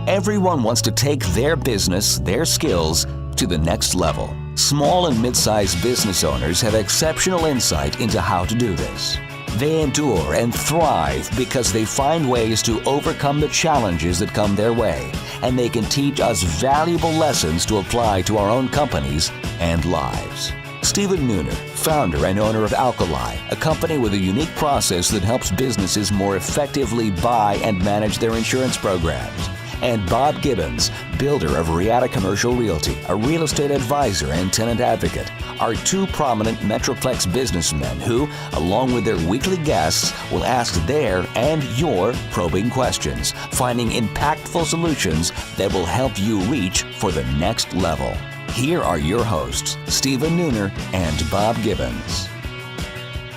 Everyone wants to take their business, their skills, to the next level. Small and mid-sized business owners have exceptional insight into how to do this. They endure and thrive because they find ways to overcome the challenges that come their way, and they can teach us valuable lessons to apply to our own companies and lives. Stephen Nooner, founder and owner of Alkali, a company with a unique process that helps businesses more effectively buy and manage their insurance programs. And Bob Gibbons, builder of Riata Commercial Realty, a real estate advisor and tenant advocate, are two prominent Metroplex businessmen who, along with their weekly guests, will ask their and your probing questions, finding impactful solutions that will help you reach for the next level. Here are your hosts, Stephen Nooner and Bob Gibbons.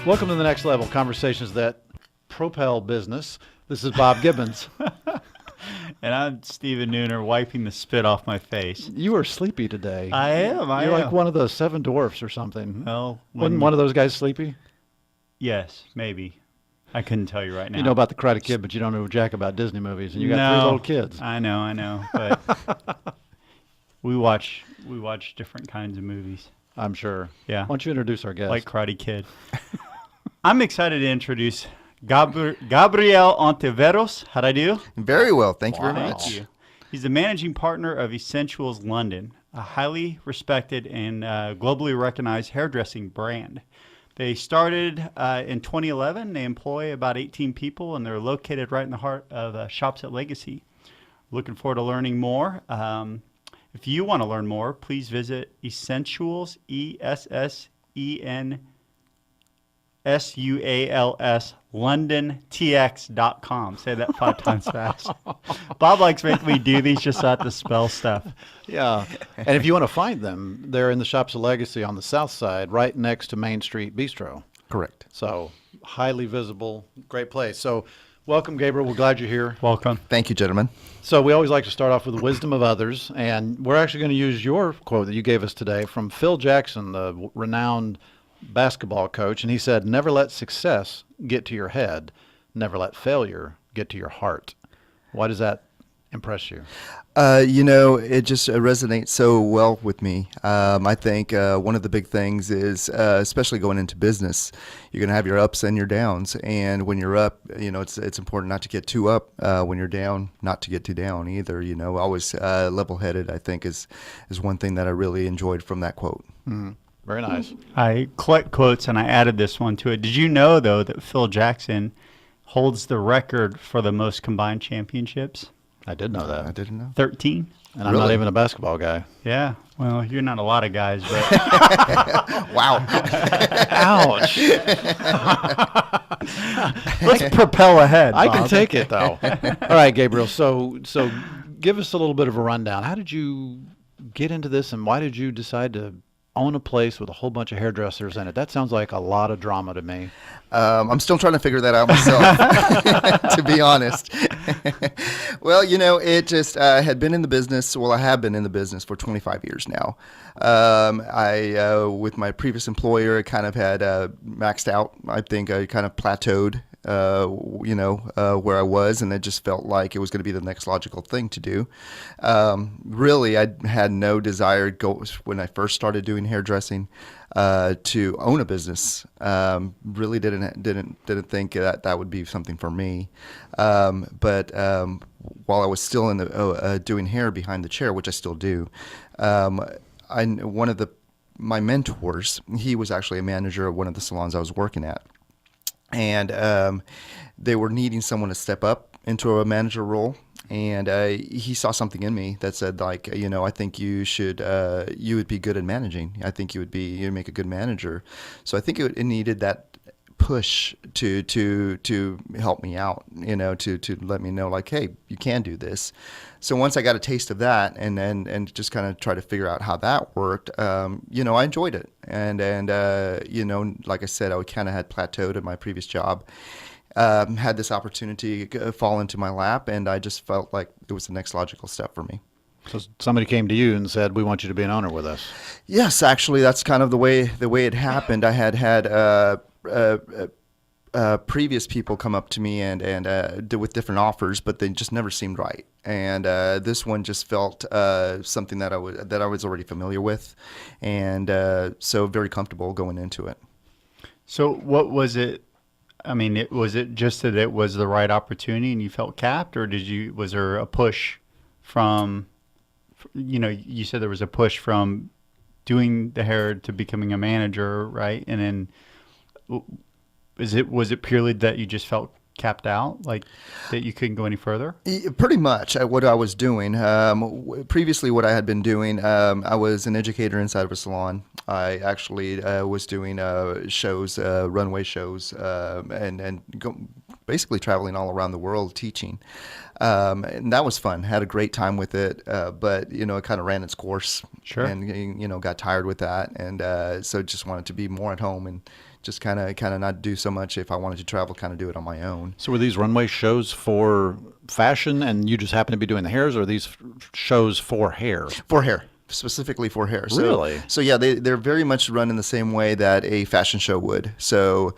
Welcome to the Next Level, conversations that propel business. This is Bob Gibbons. And I'm Stephen Nooner, wiping the spit off my face. You are sleepy today. I am. You're like one of the seven dwarfs or something. Well, wasn't one of those guys sleepy? Yes, maybe. I couldn't tell you right now. You know about the Karate Kid, but you don't know jack about Disney movies, and you got three little kids. I know, but we watch different kinds of movies. I'm sure. Yeah. Why don't you introduce our guest? Like Karate Kid. I'm excited to introduce Gabriel Ontiveros. How'd I do? Very well. Thank you very much. Thank you. He's the managing partner of Essensuals London, a highly respected and globally recognized hairdressing brand. They started in 2011. They employ about 18 people, and they're located right in the heart of Shops at Legacy. Looking forward to learning more. If you want to learn more, please visit Essensuals, ESSENSUALS, LondonTX.com. Say that 5 times fast. Bob likes making me do these just so I have to spell stuff. Yeah. And if you want to find them, they're in the Shops of Legacy on the south side, right next to Main Street Bistro. Correct. So highly visible, great place. So welcome, Gabriel. We're glad you're here. Welcome. Thank you, gentlemen. So we always like to start off with the wisdom of others, and we're actually going to use your quote that you gave us today from Phil Jackson, the renowned basketball coach, and he said, "Never let success get to your head. Never let failure get to your heart." Why does that impress you? It just resonates so well with me. I think one of the big things is, especially going into business, you're going to have your ups and your downs. And when you're up, it's important not to get too up. When you're down, not to get too down either. Always level-headed, I think, is one thing that I really enjoyed from that quote. Mm-hmm. Very nice. I collect quotes, and I added this one to it. Did you know, though, that Phil Jackson holds the record for the most combined championships? I did know that. I didn't know. 13. And I'm not even a basketball guy. Yeah. Well, you're not a lot of guys, but... Wow. Ouch. Let's propel ahead, I Bob. can take it, though. All right, Gabriel. So give us a little bit of a rundown. How did you get into this, and why did you decide to own a place with a whole bunch of hairdressers in it? That sounds like a lot of drama to me. I'm still trying to figure that out myself, to be honest. Well, it just had been in the business. Well, I have been in the business for 25 years now. With my previous employer, I kind of had maxed out. I think I kind of plateaued, where I was, and it just felt like it was going to be the next logical thing to do. Really, I had no desired goals when I first started doing hairdressing to own a business. Really didn't think that would be something for me. But while I was still in the doing hair behind the chair, which I still do, one of my mentors, he was actually a manager of one of the salons I was working at. And they were needing someone to step up into a manager role. And he saw something in me that said, like, I think you would be good at managing. I think you'd make a good manager. So I think it needed that push to help me out, to let me know, like, hey, you can do this. So once I got a taste of that and just kind of try to figure out how that worked, I enjoyed it. And like I said, I kind of had plateaued at my previous job. Had this opportunity fall into my lap, and I just felt like it was the next logical step for me. So somebody came to you and said, "We want you to be an owner with us." Yes, actually, that's kind of the way it happened. I had previous people come up to me and with different offers, but they just never seemed right. And this one just felt something that I was already familiar with, and so very comfortable going into it. So what was it? I mean, was it just that it was the right opportunity and you felt capped, or was there a push from, you said there was a push from doing the hair to becoming a manager, right? And then was it purely that you just felt capped out, like that you couldn't go any further? Pretty much what I was doing. Previously, what I had been doing, I was an educator inside of a salon. I actually was doing shows, runway shows, and basically traveling all around the world teaching. And that was fun. Had a great time with it, but it kind of ran its course. Sure. And got tired with that, and so just wanted to be more at home and just kind of not do so much. If I wanted to travel, kind of do it on my own. So were these runway shows for fashion, and you just happen to be doing the hairs, or are these shows for hair? For hair. Specifically for hair. Really? So yeah, they're very much run in the same way that a fashion show would. So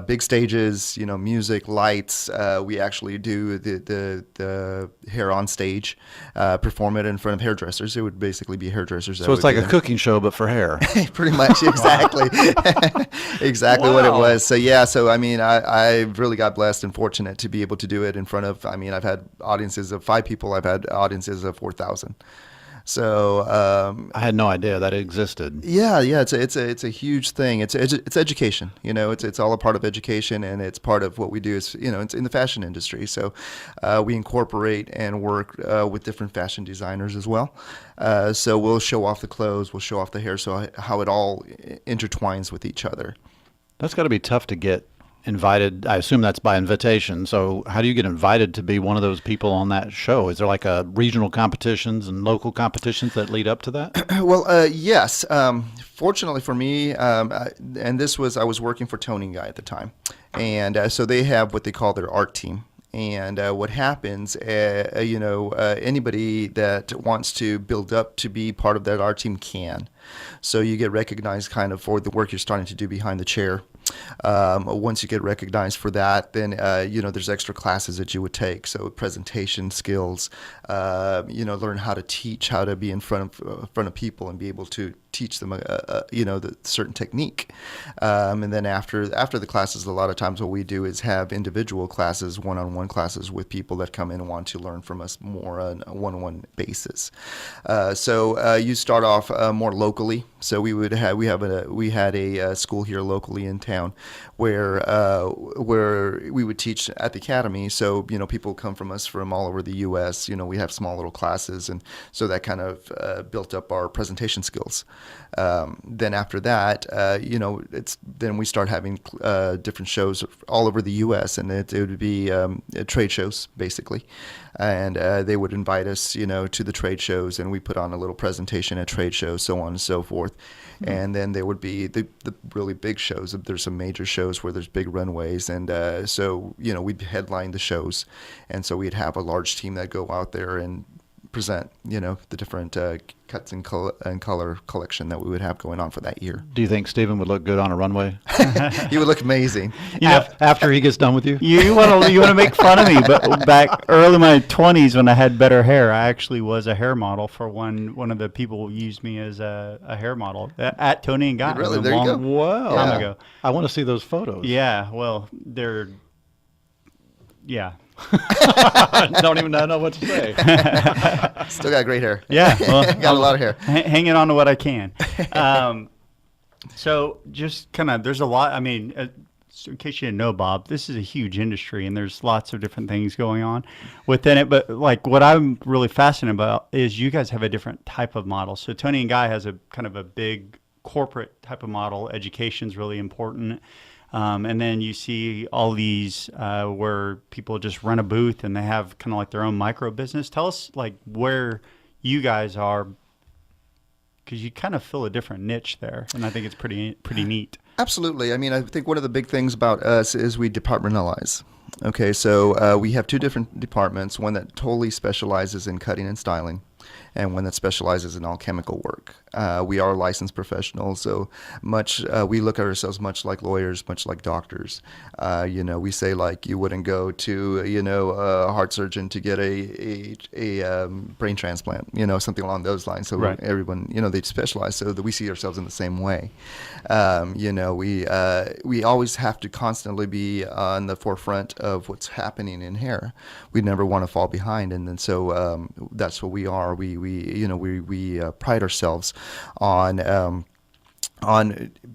big stages, music, lights. We actually do the hair on stage, perform it in front of hairdressers. It would basically be hairdressers. So it's like a cooking show, but for hair. Pretty much, exactly. Exactly what it was. So yeah, I mean, I really got blessed and fortunate to be able to do it in front of, I've had audiences of 5 people. I've had audiences of 4,000. So I had no idea that it existed. Yeah, it's a huge thing. It's education. It's all a part of education, and it's part of what we do. Is it's in the fashion industry. So we incorporate and work with different fashion designers as well. So we'll show off the clothes, we'll show off the hair, so how it all intertwines with each other. That's got to be tough to get invited. I assume that's by invitation. So how do you get invited to be one of those people on that show? Is there like regional competitions and local competitions that lead up to that? Well, yes. Fortunately for me, I was working for Toni Guy at the time, and so they have what they call their art team. And what happens, anybody that wants to build up to be part of that art team can. So you get recognized kind of for the work you're starting to do behind the chair. Once you get recognized for that, then there's extra classes that you would take. So presentation skills, learn how to teach, how to be in front of people and be able to teach them the certain technique. And then after the classes, a lot of times what we do is have individual classes, one-on-one classes with people that come in and want to learn from us more on a one-on-one basis. So you start off more locally. So we had a school here locally in town where we would teach at the academy. So people come from us from all over the U.S. We have small little classes, and so that kind of built up our presentation skills. Then after that, then we start having different shows all over the U.S. and it would be trade shows basically, and they would invite us, to the trade shows, and we put on a little presentation at trade shows, so on and so forth. Mm-hmm. And then there would be the really big shows. There's some major shows where there's big runways, and so we'd headline the shows, and so we'd have a large team that go out there and present, the different cuts and color collection that we would have going on for that year. Do you think Stephen would look good on a runway? He would look amazing. After he gets done with you? You want to make fun of me, but back early in my 20s when I had better hair, I actually was a hair model for one of the people who used me as a hair model at Toni Guy. Really? There you go. Wow. Long ago. I want to see those photos. Yeah, well, yeah. Don't even know what to say. Still got great hair. Yeah, well, got a lot of hair. Hanging on to what I can. So just kind of, there's a lot. I mean, so in case you didn't know, Bob, this is a huge industry, and there's lots of different things going on within it. But like what I'm really fascinated about is you guys have a different type of model. So Toni and Guy has a kind of a big corporate type of model. Education's really important. And then you see all these where people just run a booth and they have kind of like their own micro business. Tell us like where you guys are, because you kind of fill a different niche there, and I think it's pretty neat. Absolutely. I mean, I think one of the big things about us is we departmentalize. Okay, so we have 2 different departments, one that totally specializes in cutting and styling, and one that specializes in all chemical work. We are licensed professionals, so we look at ourselves much like lawyers, much like doctors. We say, like, you wouldn't go to a heart surgeon to get a brain transplant, something along those lines. So right. everyone, they specialize, so that we see ourselves in the same way. We always have to constantly be on the forefront of what's happening in hair. We never want to fall behind, and then so that's what we are. We pride ourselves on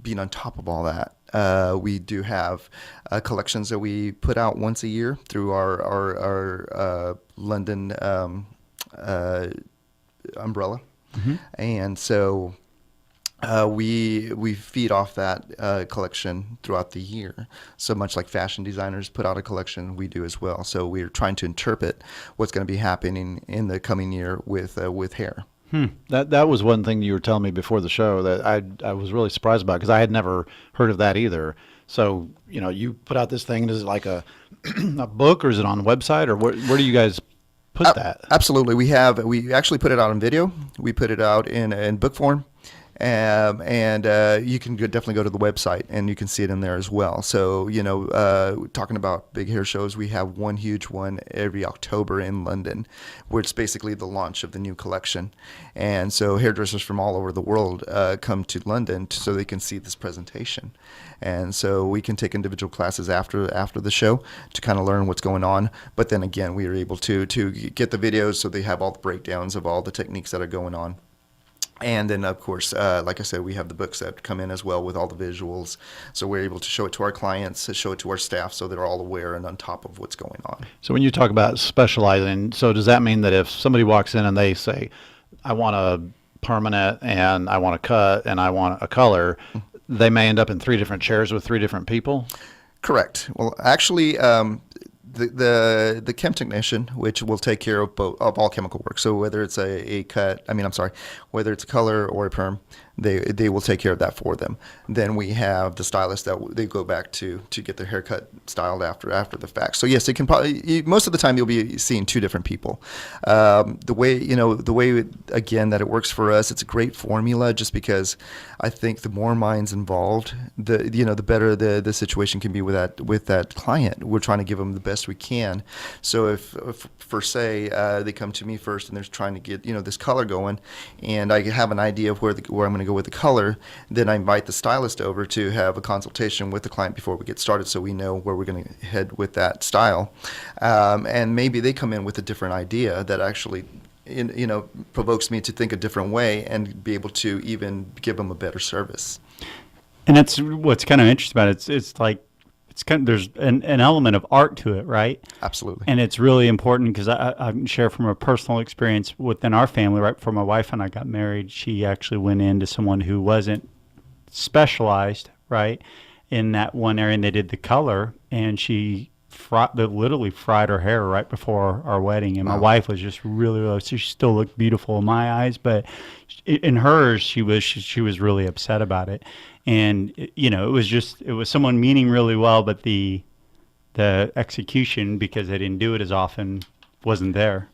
being on top of all that. We do have collections that we put out once a year through our London umbrella, and so we feed off that collection throughout the year. So much like fashion designers put out a collection, we do as well. So we're trying to interpret what's going to be happening in the coming year with hair. That was one thing you were telling me before the show that I was really surprised about, because I had never heard of that either. So, you put out this thing. Is it like a book, or is it on the website, or where do you guys put that? Absolutely. We actually put it out in video. We put it out in book form. And you can definitely go to the website and you can see it in there as well. So, talking about big hair shows, we have one huge one every October in London, where it's basically the launch of the new collection. And so hairdressers from all over the world come to London so they can see this presentation. And so we can take individual classes after the show to kind of learn what's going on. But then again, we are able to get the videos so they have all the breakdowns of all the techniques that are going on. And then, of course, like I said, we have the books that come in as well with all the visuals. So we're able to show it to our clients, to show it to our staff, so they're all aware and on top of what's going on. So when you talk about specializing, so does that mean that if somebody walks in and they say, I want a permanent and I want a cut and I want a color, they may end up in 3 different chairs with 3 different people? Correct. Well, actually, the chem technician, which will take care of all chemical work. So whether it's whether it's a color or a perm, they will take care of that for them. Then we have the stylist that they go back to get their haircut styled after the fact. So yes, it can probably, most of the time you'll be seeing 2 different people. The way again that it works for us, it's a great formula, just because I think the more minds involved, the better the situation can be with that client. We're trying to give them the best we can. So if for say they come to me first and they're trying to get this color going, and I have an idea of where I'm going to go with the color, then I invite the stylist over to have a consultation with the client before we get started, so we know where we're going to head with that style. And maybe they come in with a different idea that actually provokes me to think a different way and be able to even give them a better service. And that's what's kind of interesting about it. It's like, there's an element of art to it, right? Absolutely. And it's really important, because I can share from a personal experience within our family. Right before my wife and I got married, she actually went into someone who wasn't specialized, right, in that one area, and they did the color, and she literally fried her hair right before our wedding. And my wife was just really, she still looked beautiful in my eyes, but in hers, she was really upset about it. And it was someone meaning really well, but the execution, because they didn't do it as often, wasn't there.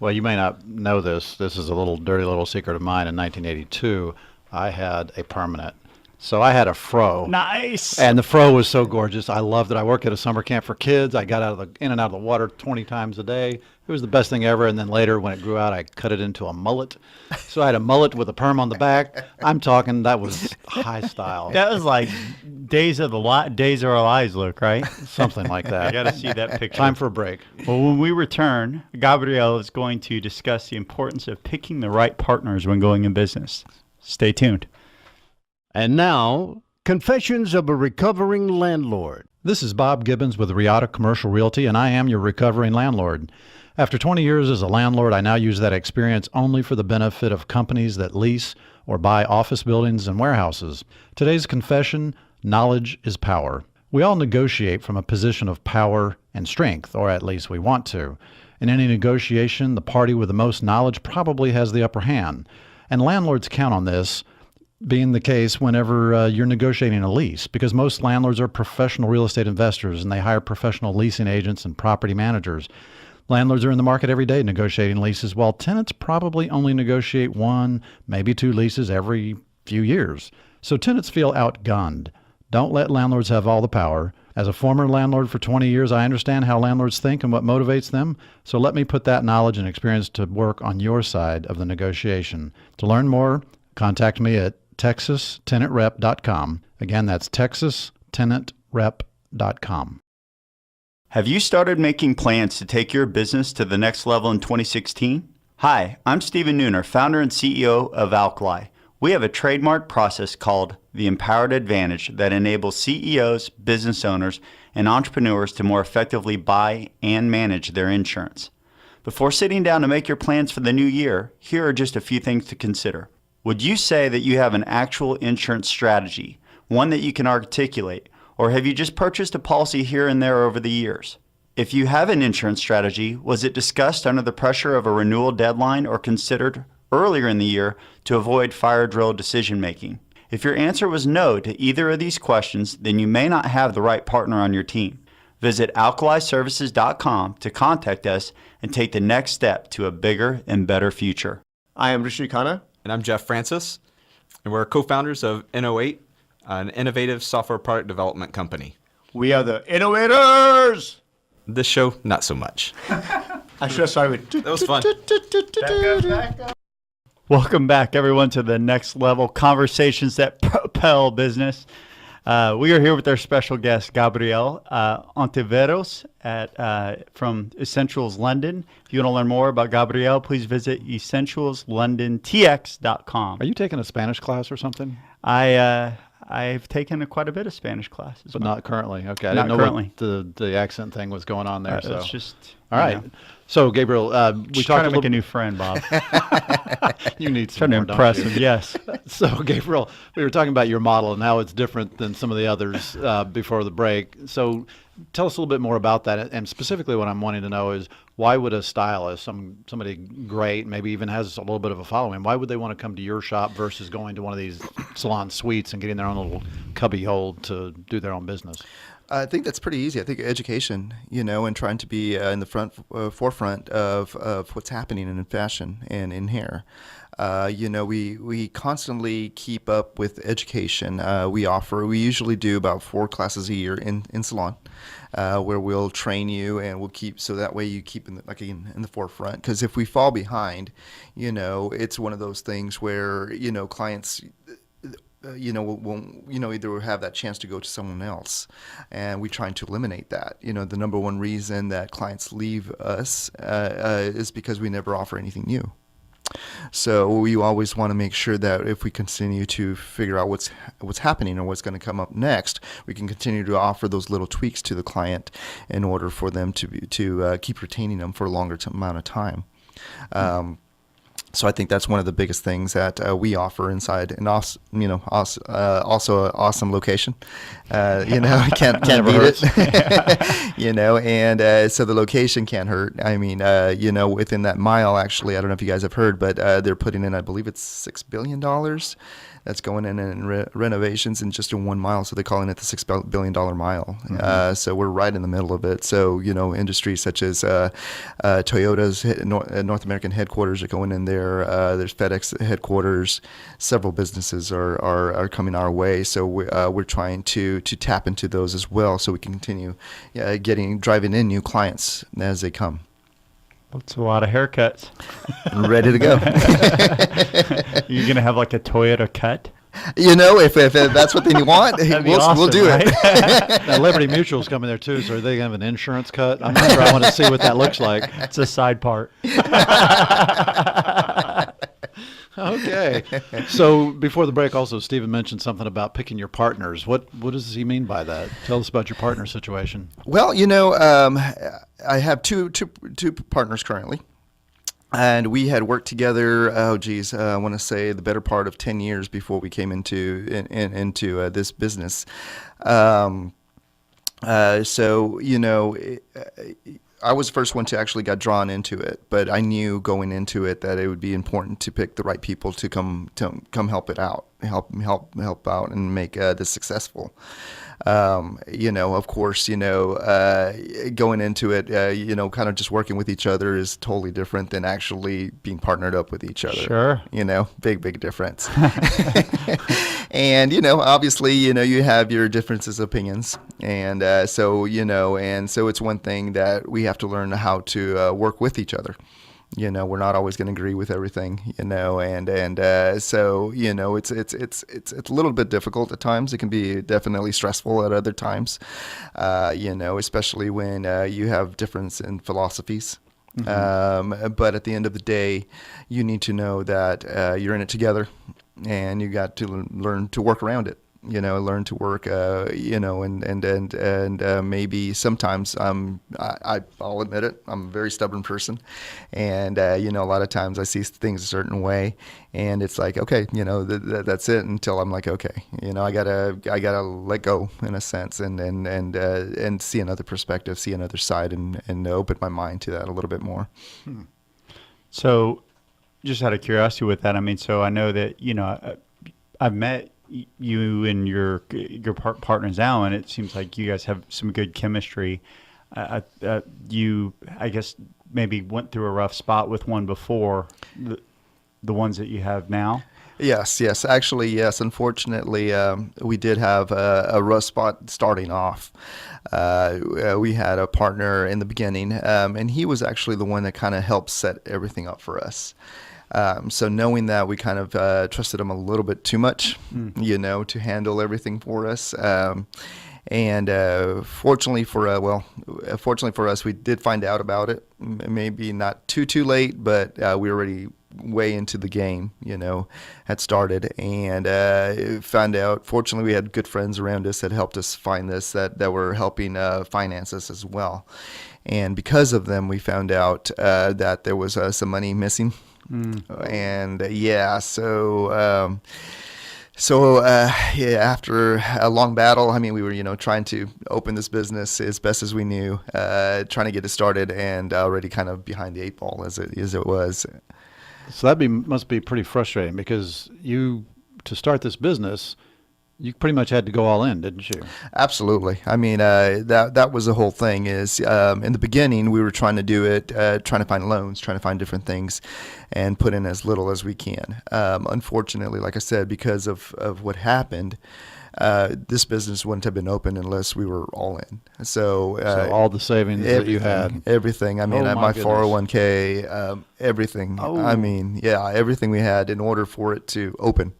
Well, you may not know this. This is a little dirty little secret of mine. In 1982, I had a permanent. So I had a fro. Nice. And the fro was so gorgeous. I loved it. I worked at a summer camp for kids. I got in and out of the water 20 times a day. It was the best thing ever. And then later, when it grew out, I cut it into a mullet. So I had a mullet with a perm on the back. I'm talking, that was high style. That was like Days of Our Lives look, right? Something like that. I got to see that picture. Time for a break. Well, when we return, Gabriel is going to discuss the importance of picking the right partners when going in business. Stay tuned. And now, Confessions of a Recovering Landlord. This is Bob Gibbons with Riata Commercial Realty, and I am your recovering landlord. After 20 years as a landlord, I now use that experience only for the benefit of companies that lease or buy office buildings and warehouses. Today's confession: knowledge is power. We all negotiate from a position of power and strength, or at least we want to. In any negotiation, the party with the most knowledge probably has the upper hand, and landlords count on this being the case whenever you're negotiating a lease, because most landlords are professional real estate investors and they hire professional leasing agents and property managers. Landlords are in the market every day negotiating leases, while tenants probably only negotiate one, maybe two leases every few years. So tenants feel outgunned. Don't let landlords have all the power. As a former landlord for 20 years, I understand how landlords think and what motivates them. So let me put that knowledge and experience to work on your side of the negotiation. To learn more, contact me at texastenantrep.com. Again, that's texastenantrep.com. Have you started making plans to take your business to the next level in 2016? Hi, I'm Stephen Nooner, founder and CEO of Alkali. We have a trademark process called the Empowered Advantage that enables CEOs, business owners, and entrepreneurs to more effectively buy and manage their insurance. Before sitting down to make your plans for the new year, here are just a few things to consider. Would you say that you have an actual insurance strategy, one that you can articulate, or have you just purchased a policy here and there over the years? If you have an insurance strategy, was it discussed under the pressure of a renewal deadline or considered earlier in the year to avoid fire drill decision making? If your answer was no to either of these questions, then you may not have the right partner on your team. Visit alkaliservices.com to contact us and take the next step to a bigger and better future. I am Rishi Khanna. And I'm Jeff Francis, and we're co-founders of Inno8, an innovative software product development company. We are the innovators. This show, not so much. I should have started with. That was fun. Welcome back, everyone, to the Next Level Conversations that Propel Business. We are here with our special guest, Gabriel Ontiveros from Essentials London. If you want to learn more about Gabriel, please visit essensualslondontx.com. Are you taking a Spanish class or something? I've taken quite a bit of Spanish classes. But not currently. Okay. I Not didn't know currently. what the accent thing was going on there. So It's just, all right. you know, So Gabriel, we just talked trying to make a little. new friend, Bob. You need Trying some to more, don't impress you? him, yes. So Gabriel, we were talking about your model and how it's different than some of the others before the break. So tell us a little bit more about that. And specifically what I'm wanting to know is why would a stylist, somebody great, maybe even has a little bit of a following, why would they want to come to your shop versus going to one of these salon suites and getting their own little cubby hole to do their own business? I think that's pretty easy. I think education, and trying to be in the forefront of what's happening in fashion and in hair. We constantly keep up with education. We usually do about 4 classes a year in salon, where we'll train you and we'll keep, so that way you keep in the forefront. Because if we fall behind, it's one of those things where, clients, won't, either have that chance to go to someone else, and we're trying to eliminate that. The number one reason that clients leave us is because we never offer anything new. So we always want to make sure that if we continue to figure out what's happening or what's going to come up next, we can continue to offer those little tweaks to the client in order for them to keep retaining them for a longer amount of time. So I think that's one of the biggest things that we offer inside, and also an awesome location. Can't beat it. And so the location can't hurt. I mean, within that mile, actually, I don't know if you guys have heard, but they're putting in, I believe it's $6 billion. That's going in renovations in just in 1 mile. So they're calling it the $6 billion mile. Mm-hmm. So we're right in the middle of it. So, industries such as Toyota's North American headquarters are going in there. There's FedEx headquarters. Several businesses are coming our way. So we're trying to tap into those as well, so we can continue driving in new clients as they come. That's a lot of haircuts. Ready to go. You're going to have like a Toyota cut? If that's what they want, we'll do right? it. Now, Liberty Mutual's coming there too, so are they going to have an insurance cut? I'm not sure. I want to see what that looks like. It's a side part. Okay. So before the break, also, Stephen mentioned something about picking your partners. What does he mean by that? Tell us about your partner situation. Well, I have two partners currently. And we had worked together, I want to say the better part of 10 years before we came into this business. I was the first one to actually got drawn into it, but I knew going into it that it would be important to pick the right people to come help it out, help out and make this successful. Of course, going into it, kind of just working with each other is totally different than actually being partnered up with each other. Sure. Big difference. And, obviously, you have your differences of opinions. And so it's one thing that we have to learn how to work with each other. We're not always going to agree with everything, so it's a little bit difficult at times. It can be definitely stressful at other times, especially when you have difference in philosophies. But at the end of the day, you need to know that you're in it together, and you got to learn to work around it. Learn to work, and maybe sometimes I'll admit it, I'm a very stubborn person, and a lot of times I see things a certain way, and it's like, okay, that's it until I'm like, okay, I gotta let go in a sense, and see another perspective, see another side, and open my mind to that a little bit more. So, just out of curiosity with that, I mean, so I know that I've met you and your partners now, and it seems like you guys have some good chemistry. You, I guess, maybe went through a rough spot with one before the ones that you have now. Yes. Actually, yes. Unfortunately, we did have a rough spot starting off. We had a partner in the beginning, and he was actually the one that kind of helped set everything up for us. So knowing that, we kind of trusted him a little bit too much, to handle everything for us. And fortunately for us, we did find out about it. Maybe not too late, but we were already way into the game, had started, and found out. Fortunately, we had good friends around us that helped us find this, that were helping finance us as well. And because of them, we found out that there was some money missing. And after a long battle, I mean, we were, trying to open this business as best as we knew, trying to get it started, and already kind of behind the eight ball as it was. So must be pretty frustrating, because to start this business, you pretty much had to go all in, didn't you? Absolutely. I mean, that was the whole thing. Is in the beginning, we were trying to do it, trying to find loans, trying to find different things, and put in as little as we can. Unfortunately, like I said, because of what happened, this business wouldn't have been open unless we were all in. So all the savings that you had, everything. I mean, my 401k, everything. Oh. I mean, everything we had in order for it to open.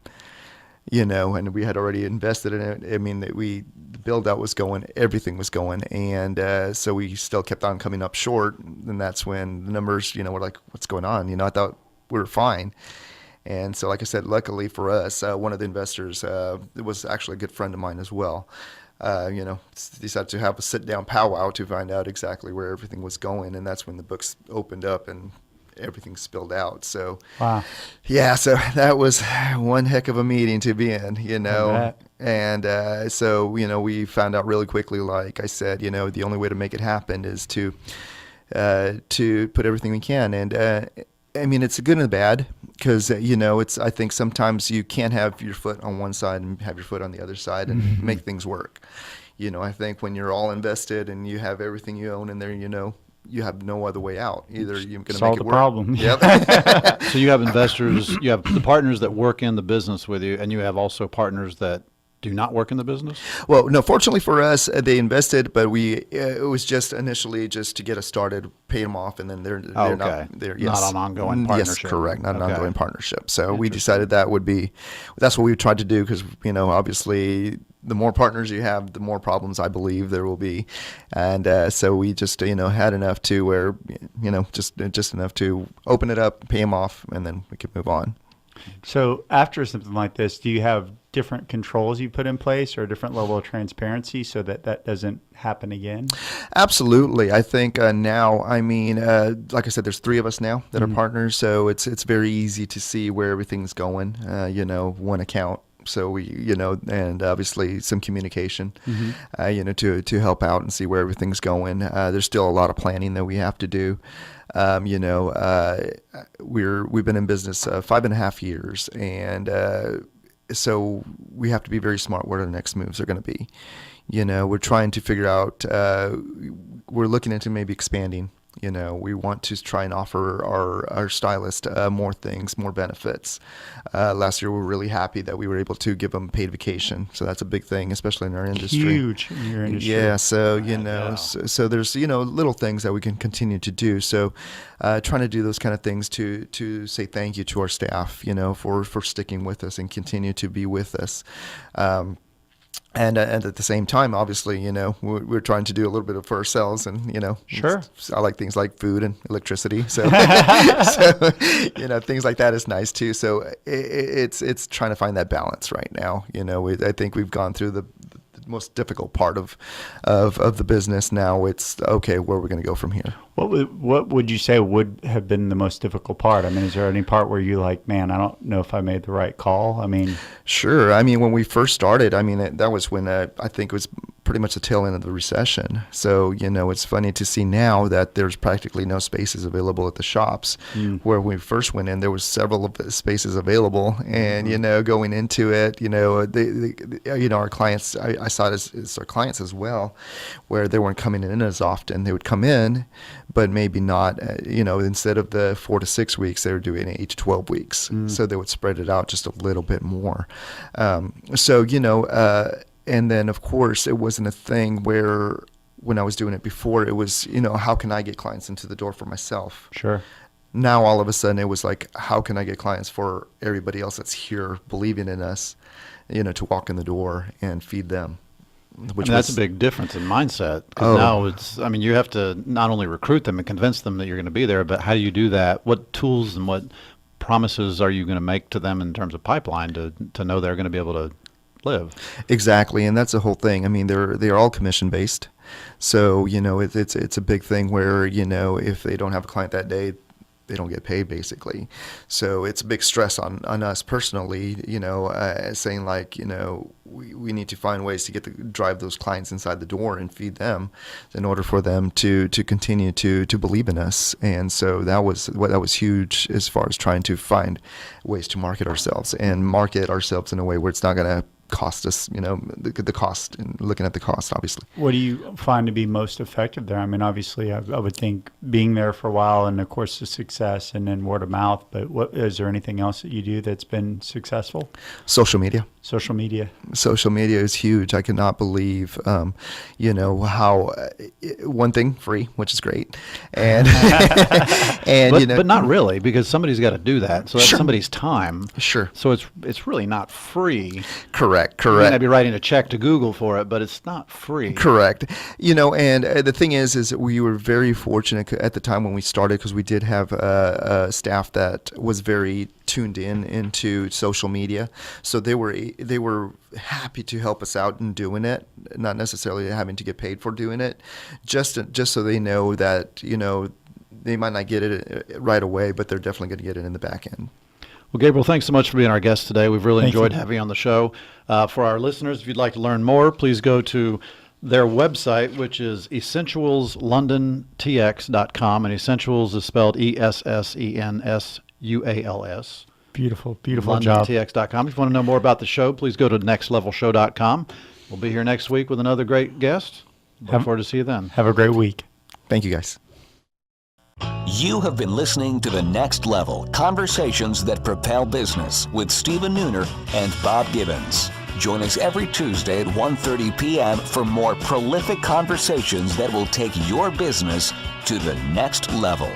And we had already invested in it. I mean, the build out was going, everything was going. And so we still kept on coming up short. And that's when the numbers, were like, what's going on? I thought we were fine. And so, like I said, luckily for us, one of the investors, it was actually a good friend of mine as well, decided to have a sit down powwow to find out exactly where everything was going. And that's when the books opened up and everything spilled out. So, wow. Yeah, so that was one heck of a meeting to be in, And so, we found out really quickly, like I said, the only way to make it happen is to put everything we can. And I mean, it's a good and a bad, because, I think sometimes you can't have your foot on one side and have your foot on the other side and make things work. I think when you're all invested and you have everything you own in there, you have no other way out. Either you're going to solve make it the work. problem. Yep. So you have investors, you have the partners that work in the business with you, and you have also partners that do not work in the business? Well, no, fortunately for us, they invested, but it was just initially just to get us started, pay them off, and then they're okay. not an ongoing partnership. Yes, correct, not an ongoing partnership. So we decided that's what we tried to do, because, obviously the more partners you have, the more problems I believe there will be. And so we just, had enough to where, just enough to open it up, pay them off, and then we could move on. So after something like this, do you have different controls you put in place, or a different level of transparency so that doesn't happen again? Absolutely. I think now, I mean, like I said, there's 3 of us now that are partners, so it's very easy to see where everything's going. One account So we, and obviously some communication, to help out and see where everything's going. There's still a lot of planning that we have to do. We've been in business 5.5 years, and so we have to be very smart where the next moves are going to be. We're trying to figure out. We're looking into maybe expanding. We want to try and offer our stylist more things, more benefits. Last year, we were really happy that we were able to give them paid vacation. So that's a big thing, especially in our industry. Huge in your industry. Yeah. So, so there's, little things that we can continue to do. So trying to do those kind of things to say thank you to our staff, for sticking with us and continue to be with us. And at the same time, obviously, we're trying to do a little bit for ourselves, and Sure. I like things like food and electricity, so things like that is nice too. So it's trying to find that balance right now. I think we've gone through the most difficult part of the business. Now it's okay, where are we going to go from here? What would you say would have been the most difficult part? I mean, is there any part where you like, man, I don't know if I made the right call? I mean, sure. I mean, when we first started, that was when I think it was pretty much the tail end of the recession. So, it's funny to see now that there's practically no spaces available at the shops. Where we first went in, there was several of the spaces available, and, going into it, our clients, I saw it as our clients as well, where they weren't coming in as often. They would come in, but maybe not, instead of the 4 to 6 weeks, they were doing 8 to 12 weeks. So they would spread it out just a little bit more. And then, of course, it wasn't a thing where when I was doing it before, it was, how can I get clients into the door for myself? Sure. Now, all of a sudden, it was like, how can I get clients for everybody else that's here believing in us, to walk in the door and feed them? That's a big difference in mindset. 'Cause now you have to not only recruit them and convince them that you're going to be there, but how do you do that? What tools and what promises are you going to make to them in terms of pipeline to know they're going to be able to live? Exactly, and that's the whole thing. I mean, they're all commission based, so it's a big thing where if they don't have a client that day, they don't get paid basically. So it's a big stress on us personally, saying like, we need to find ways to drive those clients inside the door and feed them in order for them to continue to believe in us. And so that was huge as far as trying to find ways to market ourselves in a way where it's not going to cost us, the cost, and looking at the cost, obviously. What do you find to be most effective there? I mean, obviously, I would think being there for a while, and of course the success, and then word of mouth. But is there anything else that you do that's been successful? Social media. Social media is huge. I cannot believe, how one thing free, which is great, and but not really, because somebody's got to do that. So that's Sure. somebody's time. Sure. So it's really not free. Correct. You may not be writing a check to Google for it, but it's not free. Correct. And the thing is we were very fortunate at the time when we started, because we did have a staff that was very tuned into social media. So they were happy to help us out in doing it, not necessarily having to get paid for doing it, just so they know that, they might not get it right away, but they're definitely going to get it in the back end. Well, Gabriel, thanks so much for being our guest today. We've really Thank enjoyed you. having you on the show. For our listeners, if you'd like to learn more, please go to their website, which is EssensualsLondonTX.com, and Essentials is spelled ESSENSUALS. beautiful job. LondonTX.com. If you want to know more about the show, please go to nextlevelshow.com. We'll be here next week with another great guest. Look forward to see you then. Have a great week. Thank you, guys. You have been listening to The Next Level, Conversations That Propel Business with Stephen Nooner and Bob Gibbons. Join us every Tuesday at 1:30 p.m. for more prolific conversations that will take your business to the next level.